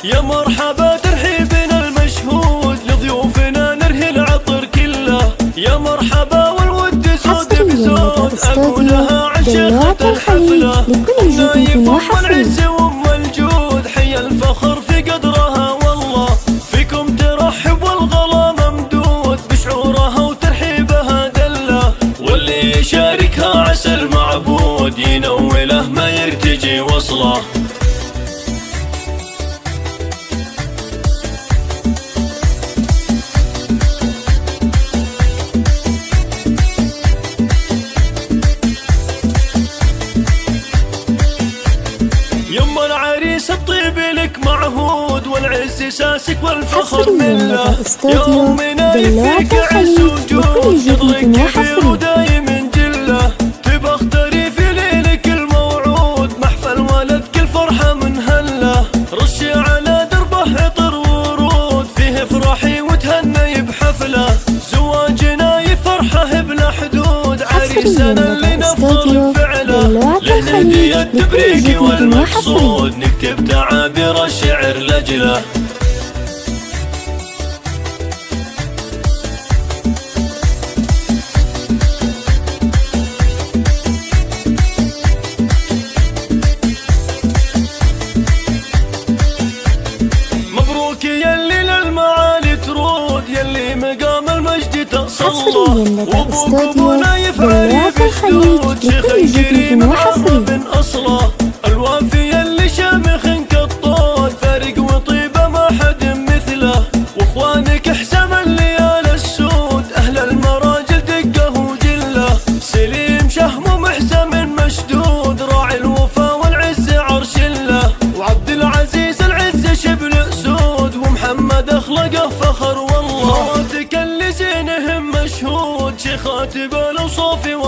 يا مرحبا ترحيبنا المشهود لضيوفنا نرهي العطر كله. يا مرحبا والود زود بزود أقولها عن شيخة الحفلة. نايف أم العز وأم الجود حي الفخر في قدرها والله. فيكم ترحب والغلا ممدود بشعورها وترحيبها دله. واللي يشاركها عسى المعبود ينوله ما يرتجي وصله. يما العريس الطيب لك معهود والعز ساسك والفخر منه. يا أمنا يفيك عز وجود شغلك كبير ودايم جله. تبى اختاري في ليلك الموعود محفل ولدك الفرحة من هله. رشي على دربه عطر ورود فيه افرحي وتهني بحفله. زواجنا يفرحه بلا حدود عريسنا اللي نفضل فعله. لهدية التبريق والمقصود نكتب تعابير الشعر لجله. مبروك يلي للمعالي ترود يلي مقام المجد تصلى. وابوكم يفعل بشدود شيخ كريم عرب اصله. الوافي يلي شامخ كالطود فارق وطيبه ما حد مثله. واخوانك حسام الليال السود اهل المراجل دقه وجله. سليم شهم محسم مشدود راعي الوفا والعز عرش له. وعبد العزيز العز شبل اسود ومحمد اخلقه فخر